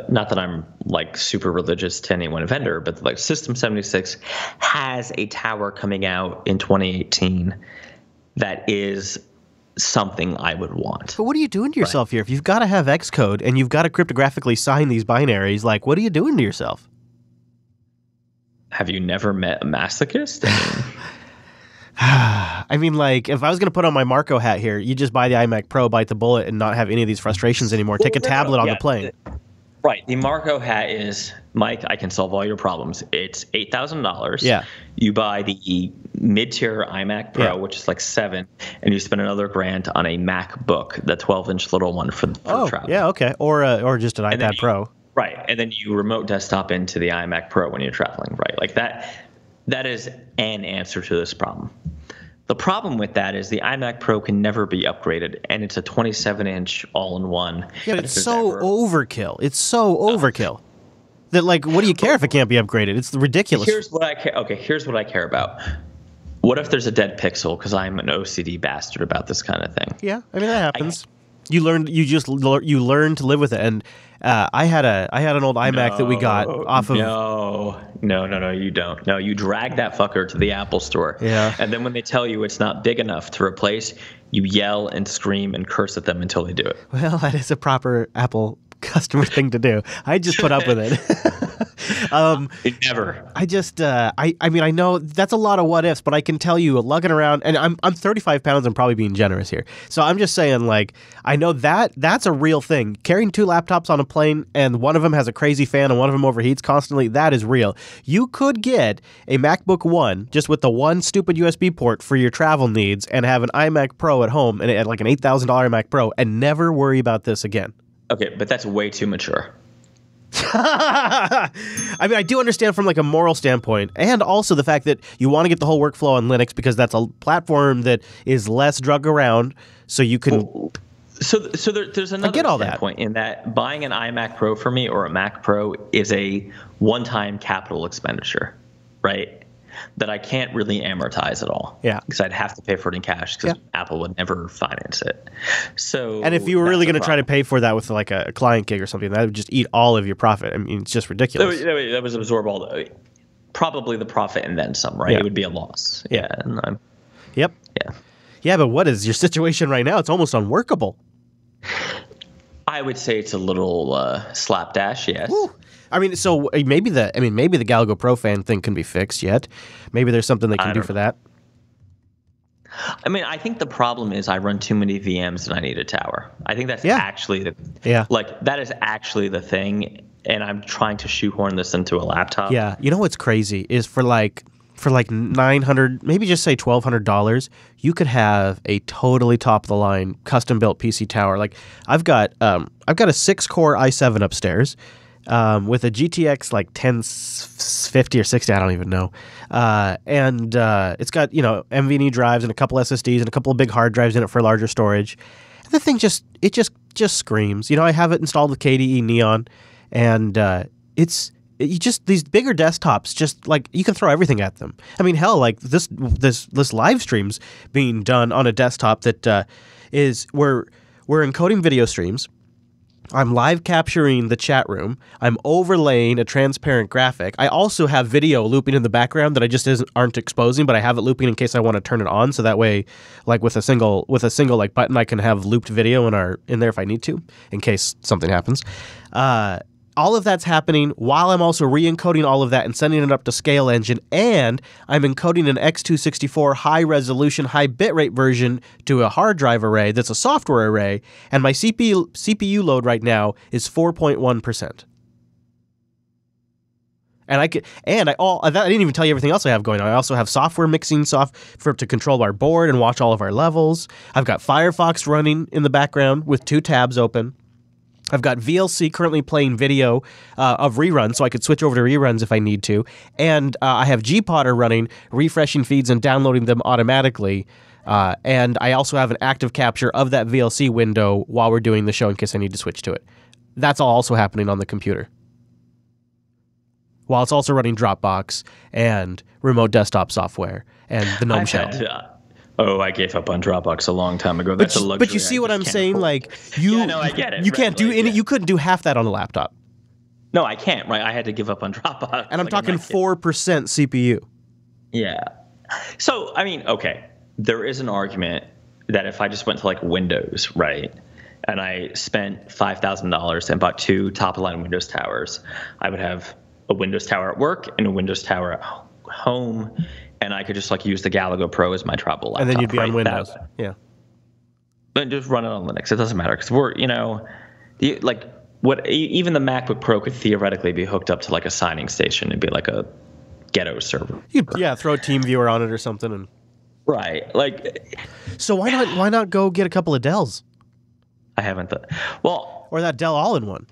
not that I'm like super religious to any one vendor, but like System 76 has a tower coming out in 2018 that is something I would want. But what are you doing to yourself here? If you've got to have Xcode and you've got to cryptographically sign these binaries, like what are you doing to yourself? Have you never met a masochist? I mean, like, if I was going to put on my Marco hat here, you just buy the iMac Pro, bite the bullet, and not have any of these frustrations anymore. Take a tablet on the plane. Right. The Marco hat is, Mike, I can solve all your problems. It's $8,000. Yeah. You buy the mid-tier iMac Pro, which is like $7,000, and you spend another $1,000 on a MacBook, the 12-inch little one for travel. Yeah, okay. Or just an iPad Pro. Right, and then you remote desktop into the iMac Pro when you're traveling, right? Like that is an answer to this problem. The problem with that is the iMac Pro can never be upgraded, and it's a 27-inch all-in-one. Yeah, it's so overkill. It's so overkill that, like, what do you care if it can't be upgraded? It's ridiculous. Here's what I care. Okay, here's what I care about. What if there's a dead pixel? Because I'm an OCD bastard about this kind of thing. Yeah, I mean that happens. You learn to live with it, and I had an old iMac that we got off of. No, you don't. No, you drag that fucker to the Apple store. Yeah. And then when they tell you it's not big enough to replace, you yell and scream and curse at them until they do it. Well, that is a proper Apple customer thing to do. I just put up with it. Never. I mean, I know that's a lot of what ifs, but I can tell you, lugging around, and I'm 35 pounds. I'm probably being generous here, so I'm just saying, like, I know that's a real thing. Carrying 2 laptops on a plane, and one of them has a crazy fan, and one of them overheats constantly. That is real. You could get a MacBook One just with the one stupid USB port for your travel needs, and have an iMac Pro at home, and like an $8,000 Mac Pro, and never worry about this again. Okay, but that's way too mature. I mean, I do understand from like a moral standpoint, and also the fact that you want to get the whole workflow on Linux because that's a platform that is less drug around, so you can. So there's another standpoint in that buying an iMac Pro for me or a Mac Pro is a one-time capital expenditure, right? That I can't really amortize at all. Yeah. Because I'd have to pay for it in cash because Apple would never finance it. So. And if you were really going to try to pay for that with like a client gig or something, that would just eat all of your profit. I mean, it's just ridiculous. That was absorb probably the profit and then some, right? Yeah. It would be a loss. Yeah. Yeah. Yeah, but what is your situation right now? It's almost unworkable. I would say it's a little slapdash, yes. Woo. I mean, so maybe the Galgo Pro fan thing can be fixed yet. Maybe there's something they can do for that. I mean, I think the problem is I run too many VMs and I need a tower. I think that's actually that is actually the thing, and I'm trying to shoehorn this into a laptop. Yeah, you know what's crazy is for like $900, maybe just say $1,200, you could have a totally top of the line custom built PC tower. Like I've got a 6-core i7 upstairs. With a GTX like 1050 or 60, I don't even know. And it's got, NVMe drives and a couple SSDs and a couple of big hard drives in it for larger storage. And the thing just screams. I have it installed with KDE Neon, and these bigger desktops, just like you can throw everything at them. I mean, hell, like this live stream's being done on a desktop that we're encoding video streams. I'm live capturing the chat room. I'm overlaying a transparent graphic. I also have video looping in the background that I just aren't exposing, but I have it looping in case I want to turn it on. So that way, like with a single like button, I can have looped video in there if I need to, in case something happens. All of that's happening while I'm also re-encoding all of that and sending it up to Scale Engine, and I'm encoding an X264 high-resolution, high-bitrate version to a hard drive array that's a software array, and my CPU load right now is 4.1%. And I didn't even tell you everything else I have going on. I also have software mixing to control our board and watch all of our levels. I've got Firefox running in the background with 2 tabs open. I've got VLC currently playing video of reruns, so I could switch over to reruns if I need to. And I have gPodder running, refreshing feeds and downloading them automatically. And I also have an active capture of that VLC window while we're doing the show in case I need to switch to it. That's all also happening on the computer, while it's also running Dropbox and remote desktop software and the GNOME shell. I gave up on Dropbox a long time ago. That's a luxury. But you see what I'm saying? Like I get it. You can't do any. You couldn't do half that on a laptop. No, I can't. Right? I had to give up on Dropbox. And I'm talking 4% CPU. Yeah. So I mean, okay, there is an argument that if I just went to like Windows, right, and I spent $5,000 and bought 2 top-of-the-line Windows towers, I would have a Windows tower at work and a Windows tower at home. And I could just like use the Galago Pro as my travel laptop. And then you'd be on Windows. Yeah. But just run it on Linux. It doesn't matter because we're, even the MacBook Pro could theoretically be hooked up to like a signing station and be like a ghetto server. Throw a TeamViewer on it or something. Right. Like. So why not go get a couple of Dells? I haven't. Or that Dell All-in-One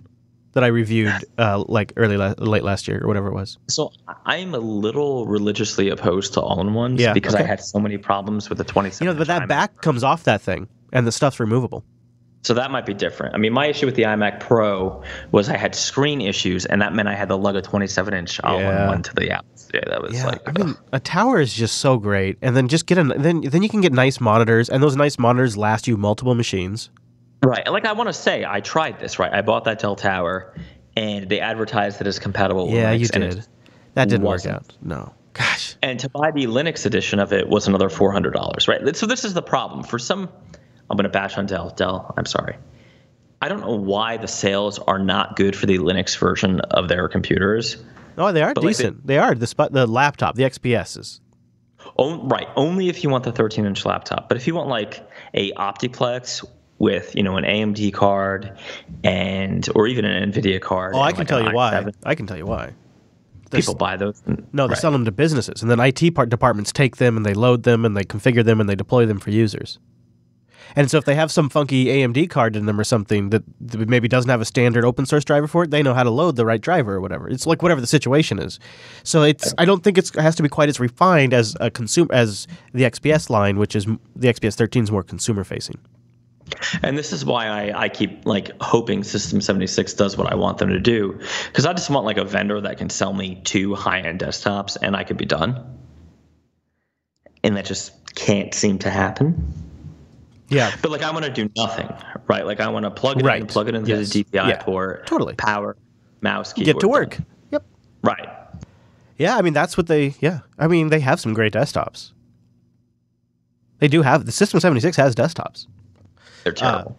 that I reviewed late last year or whatever it was. So I'm a little religiously opposed to all-in-ones because I had so many problems with the 27. But that back comes off that thing and the stuff's removable. So that might be different. I mean, my issue with the iMac Pro was I had screen issues, and that meant I had to lug a 27-inch all-in-one to the apps. Yeah, that was a tower is just so great, and then just then you can get nice monitors, and those nice monitors last you multiple machines. Right. Like I want to say, I tried this, right? I bought that Dell tower, and they advertised that it's compatible with Linux. Yeah, you did. That didn't work out. No. Gosh. And to buy the Linux edition of it was another $400, right? So this is the problem. I'm going to bash on Dell. Dell, I'm sorry. I don't know why the sales are not good for the Linux version of their computers. Oh, they are decent. They are. The laptop, the XPSs. Right. Only if you want the 13-inch laptop. But if you want like a Optiplex with, an AMD card or even an NVIDIA card. Oh, I can tell you why. I can tell you why. People buy those. No, they sell them to businesses. And then IT departments take them and they load them and they configure them and they deploy them for users. And so if they have some funky AMD card in them or something that maybe doesn't have a standard open source driver for it, they know how to load the right driver or whatever. It's like whatever the situation is. So I don't think it has to be quite as refined as a consumer as the XPS line, which is the XPS 13 is more consumer facing. And this is why I keep like hoping System 76 does what I want them to do, because I just want like a vendor that can sell me 2 high-end desktops and I could be done. And that just can't seem to happen. Yeah. But like I want to do nothing, right? Like I want to plug it in and plug it into the DPI port. Totally. Power, mouse, keyboard. Get to work. Done. Yep. Right. Yeah, I mean that's what they have some great desktops. They do have the System 76 has desktops. They're terrible.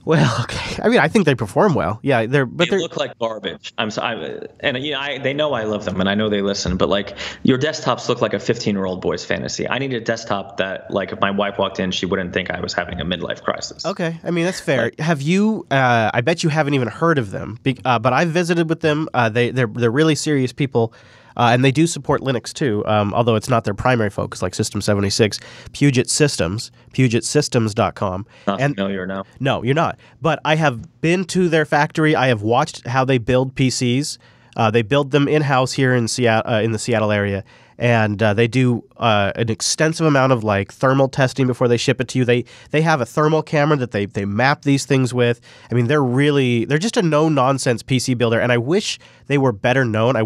Well, okay. I mean, I think they perform well. Yeah, they look like garbage. I'm sorry, and they know I love them, and I know they listen. But like, your desktops look like a 15-year-old boy's fantasy. I need a desktop that, like, if my wife walked in, she wouldn't think I was having a midlife crisis. Okay, I mean that's fair. Like, have you? I bet you haven't even heard of them, but I've visited with them. They're really serious people. And they do support Linux too, although it's not their primary focus, like System 76. Puget Systems, PugetSystems.com. Not familiar, no. No, you're not. But I have been to their factory. I have watched how they build PCs. They build them in-house here in Seattle, in the Seattle area, and they do an extensive amount of like thermal testing before they ship it to you. They have a thermal camera that they map these things with. I mean, they're just a no-nonsense PC builder, and I wish they were better known.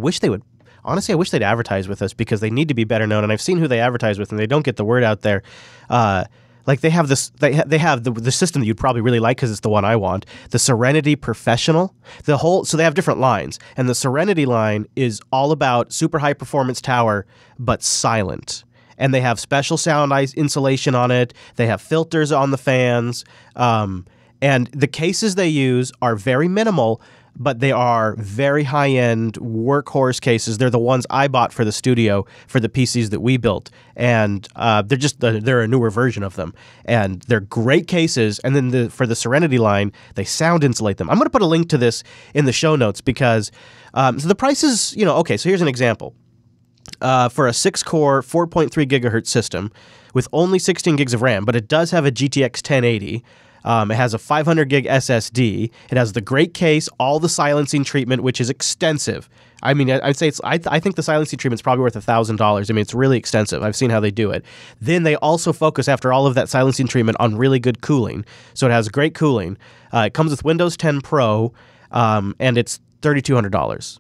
Honestly, I wish they'd advertise with us because they need to be better known. And I've seen who they advertise with, and they don't get the word out there. Like they have this, they have the system that you'd probably really like because it's the one I want. The Serenity Professional. So they have different lines, and the Serenity line is all about super high performance tower, but silent. And they have special sound insulation on it. They have filters on the fans, and the cases they use are very minimal. But they are very high-end workhorse cases. They're the ones I bought for the studio for the PCs that we built, and they're a newer version of them, and they're great cases. And then for the Serenity line, they sound insulate them. I'm going to put a link to this in the show notes because so the price is, okay. So here's an example for a 6-core 4.3 gigahertz system with only 16 gigs of RAM, but it does have a GTX 1080. It has a 500 gig SSD. It has the great case, all the silencing treatment, which is extensive. I mean, I'd say I think the silencing treatment is probably worth $1,000. I mean, it's really extensive. I've seen how they do it. Then they also focus, after all of that silencing treatment, on really good cooling. So it has great cooling. It comes with Windows 10 Pro, and it's $3,200.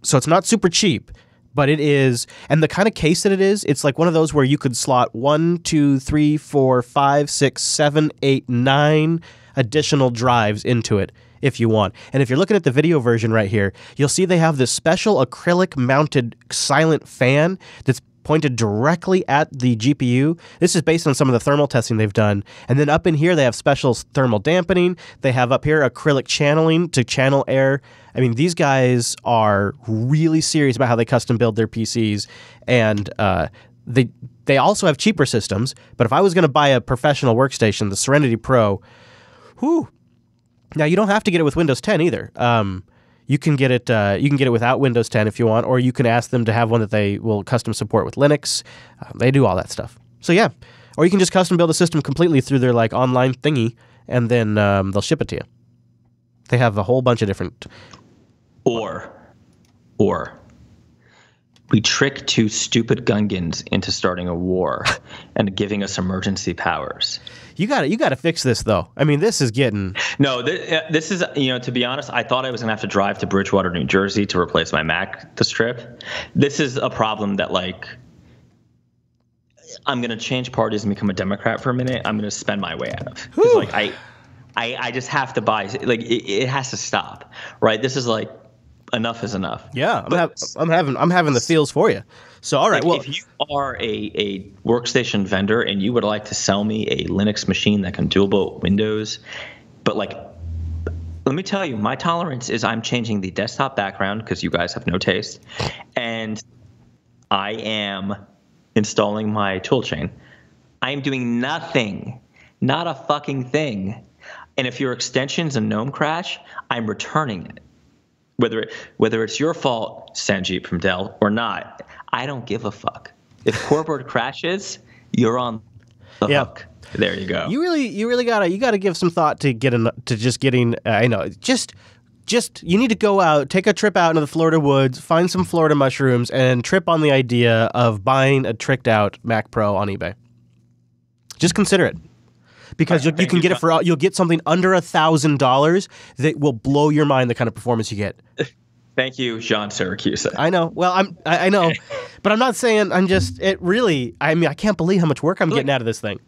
So it's not super cheap. But it is, and the kind of case that it is, it's like one of those where you could slot 1, 2, 3, 4, 5, 6, 7, 8, 9 additional drives into it if you want. And if you're looking at the video version right here, you'll see they have this special acrylic mounted silent fan that's pointed directly at the GPU. This is based on some of the thermal testing they've done. And then up in here, they have special thermal dampening. They have up here acrylic channeling to channel air. I mean, these guys are really serious about how they custom build their PCs. And they also have cheaper systems. But if I was going to buy a professional workstation, the Serenity Pro, whew. Now, you don't have to get it with Windows 10 either. You can get it. You can get it without Windows 10 if you want, or you can ask them to have one that they will custom support with Linux. They do all that stuff. So yeah, or you can just custom build a system completely through their like online thingy, and then they'll ship it to you. They have a whole bunch of different. Or we trick two stupid Gungans into starting a war and giving us emergency powers. You got to fix this though. I mean, this is getting. No, this is, to be honest, I thought I was going to have to drive to Bridgewater, New Jersey to replace my Mac this trip. This is a problem that, like, I'm going to change parties and become a Democrat for a minute. I'm going to spend my way out of. Because, like, I just have to buy, like, it has to stop, right? This is like, enough is enough. Yeah, I'm having the feels for you. So all right, if you are a workstation vendor and you would like to sell me a Linux machine that can dual boot Windows, but like, let me tell you, my tolerance is I'm changing the desktop background because you guys have no taste, and I am installing my toolchain. I am doing nothing, not a fucking thing. And if your extension's a GNOME crash, I'm returning it. Whether it's your fault, Sanjeev from Dell, or not, I don't give a fuck. If Coreboard crashes, you're on the hook. There you go. You really gotta give some thought to getting. I know, just you need to go out, take a trip out into the Florida woods, find some Florida mushrooms, and trip on the idea of buying a tricked out Mac Pro on eBay. Just consider it. Because you can get it for you'll get something under $1,000 that will blow your mind. The kind of performance you get. Thank you, John Syracuse. I know. Well, I know, but I'm not saying. I can't believe how much work I'm getting out of this thing.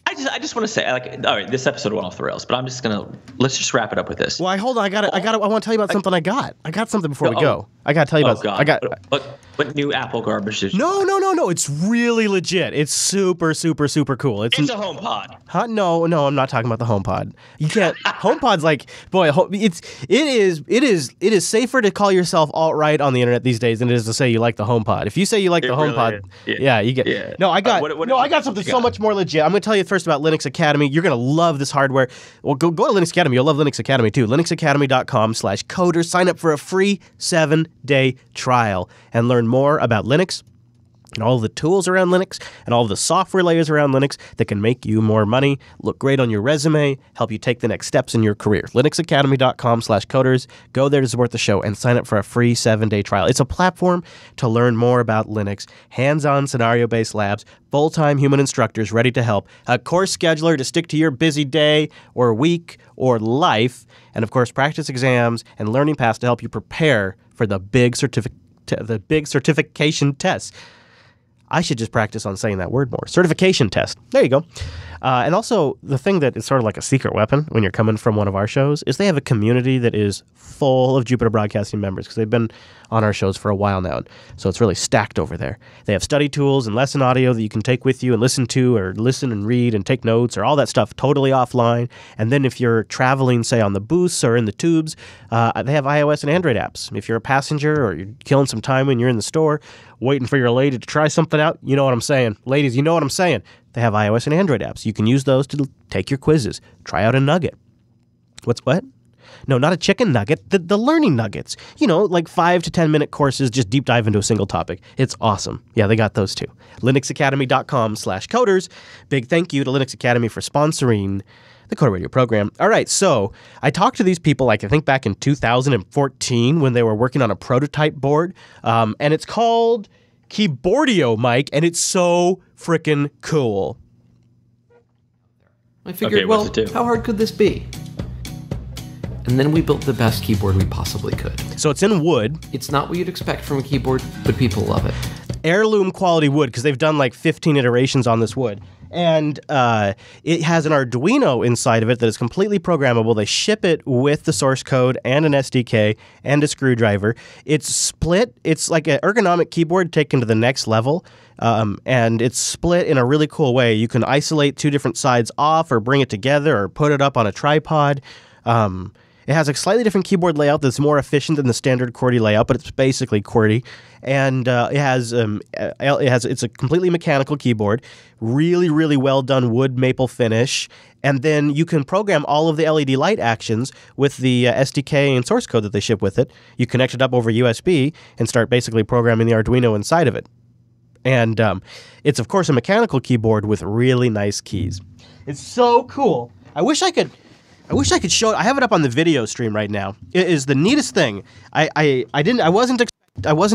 I just want to say, like, all right, this episode went off the rails, but let's just wrap it up with this. Well, hold on. I want to tell you about something I got. I got something before we go. I gotta tell you about. God. I got. What new Apple garbage did you? No. It's really legit. It's super cool. It's a HomePod. Huh? No, I'm not talking about the HomePod. You can't. HomePod's like, boy, it is safer to call yourself alt-right on the internet these days than it is to say you like the HomePod. If you say you like the HomePod, you get. Yeah. No, I got something so much more legit. I'm going to tell you first about Linux Academy. You're going to love this hardware. Well, go to Linux Academy. You'll love Linux Academy too. linuxacademy.com/coder. Sign up for a free 7-day trial and learn more about Linux and all of the tools around Linux and all of the software layers around Linux that can make you more money, look great on your resume, help you take the next steps in your career. linuxacademy.com/coders. Go there to support the show and sign up for a free 7-day trial. It's a platform to learn more about Linux, hands-on scenario-based labs, full-time human instructors ready to help, a course scheduler to stick to your busy day or week or life, and of course practice exams and learning paths to help you prepare for the big certification tests. I should just practice on saying that word more. Certification test. There you go. And also, the thing that is sort of like a secret weapon when you're coming from one of our shows is they have a community that is full of Jupiter Broadcasting members because they've been on our shows for a while now. So it's really stacked over there. They have study tools and lesson audio that you can take with you and listen to, or listen and read and take notes, or all that stuff totally offline. And then if you're traveling, say, on the bus or in the tubes, they have iOS and Android apps. If you're a passenger or you're killing some time when you're in the store waiting for your lady to try something out, you know what I'm saying. Ladies, you know what I'm saying. They have iOS and Android apps. You can use those to take your quizzes. Try out a nugget. What? No, not a chicken nugget. The learning nuggets. You know, like 5 to 10 minute courses, just deep dive into a single topic. It's awesome. Yeah, they got those too. linuxacademy.com/coders. Big thank you to Linux Academy for sponsoring the Coder Radio program. All right, so I talked to these people, like I think back in 2014 when they were working on a prototype board, and it's called Keyboardio, Mike, and it's so freaking cool. I figured, well, how hard could this be? And then we built the best keyboard we possibly could. So it's in wood. It's not what you'd expect from a keyboard, but people love it. Heirloom quality wood, because they've done like 15 iterations on this wood. And it has an Arduino inside of it that is completely programmable. They ship it with the source code and an SDK and a screwdriver. It's split. It's like an ergonomic keyboard taken to the next level. And it's split in a really cool way. You can isolate two different sides off or bring it together or put it up on a tripod. It has a slightly different keyboard layout that's more efficient than the standard QWERTY layout, but it's basically QWERTY. And it's a completely mechanical keyboard, really, really well done wood maple finish. And then you can program all of the LED light actions with the SDK and source code that they ship with it. You connect it up over USB and start basically programming the Arduino inside of it. And it's, of course, a mechanical keyboard with really nice keys. It's so cool. I wish I could show it. I have it up on the video stream right now. It is the neatest thing. I wasn't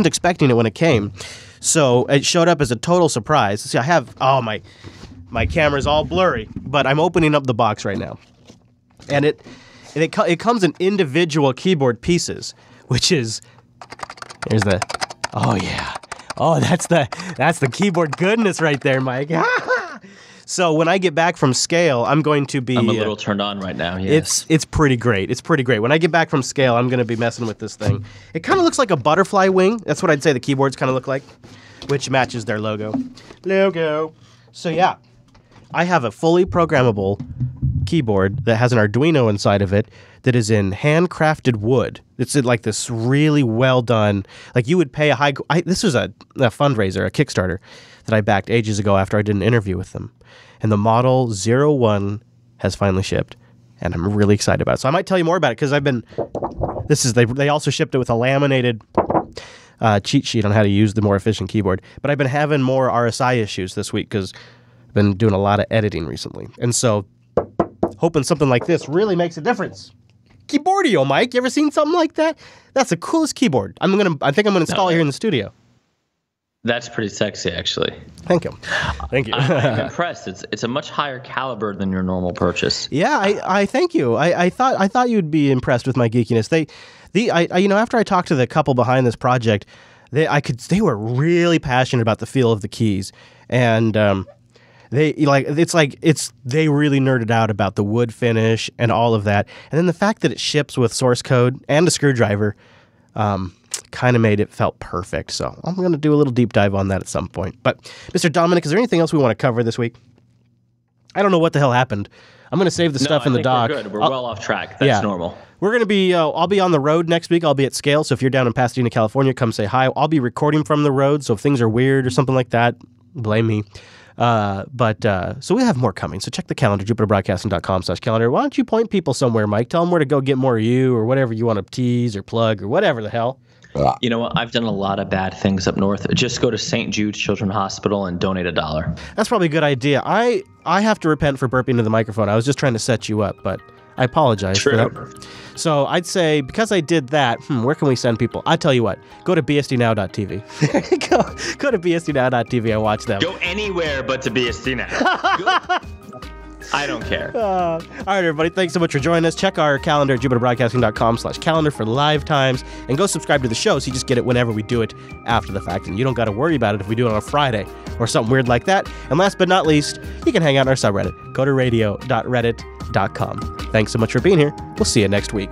expecting it when it came, so it showed up as a total surprise. See, I have my camera's all blurry, but I'm opening up the box right now, and it comes in individual keyboard pieces, which is there's the that's the keyboard goodness right there, Mike. So when I get back from Scale, I'm going to be... I'm a little turned on right now, yes. It's pretty great. It's pretty great. When I get back from Scale, I'm going to be messing with this thing. It kind of looks like a butterfly wing. That's what I'd say the keyboards kind of look like, which matches their logo. So yeah, I have a fully programmable keyboard that has an Arduino inside of it that is in handcrafted wood. It's in like this really well done, like you would pay a high... this was a fundraiser, a Kickstarter that I backed ages ago after I did an interview with them. And the Model 01 has finally shipped, and I'm really excited about it. So I might tell you more about it because they also shipped it with a laminated cheat sheet on how to use the more efficient keyboard. But I've been having more RSI issues this week because I've been doing a lot of editing recently. And so hoping something like this really makes a difference. Keyboardio, Mike. You ever seen something like that? That's the coolest keyboard. I think I'm gonna install it here in the studio. That's pretty sexy, actually. Thank you. I'm impressed. It's a much higher caliber than your normal purchase. Yeah, I thank you. I thought you'd be impressed with my geekiness. After I talked to the couple behind this project, they were really passionate about the feel of the keys, and they really nerded out about the wood finish and all of that. And then the fact that it ships with source code and a screwdriver. kind of made it felt perfect. So I'm going to do a little deep dive on that at some point. But Mr. Dominic, is there anything else we want to cover this week? I don't know what the hell happened. I'm going to save the stuff in the doc. We're good. We're well off track. That's normal. We're going to be, I'll be on the road next week. I'll be at Scale. So if you're down in Pasadena, California, come say hi. I'll be recording from the road. So if things are weird or something like that, blame me. So we have more coming. So check the calendar, jupiterbroadcasting.com/calendar. Why don't you point people somewhere, Mike? Tell them where to go get more of you or whatever you want to tease or plug or whatever the hell. You know what? I've done a lot of bad things up north. Just go to St. Jude's Children's Hospital and donate $1. That's probably a good idea. I have to repent for burping into the microphone. I was just trying to set you up, but I apologize for that. So I'd say, because I did that, where can we send people? I tell you what, go to bsdnow.tv. go to bsdnow.tv and watch them. Go anywhere but to BSD Now. I don't care. All right, everybody. Thanks so much for joining us. Check our calendar at jupiterbroadcasting.com/calendar for live times, and go subscribe to the show so you just get it whenever we do it after the fact, and you don't got to worry about it if we do it on a Friday or something weird like that. And last but not least, you can hang out in our subreddit, coderradio.reddit.com. Thanks so much for being here. We'll see you next week.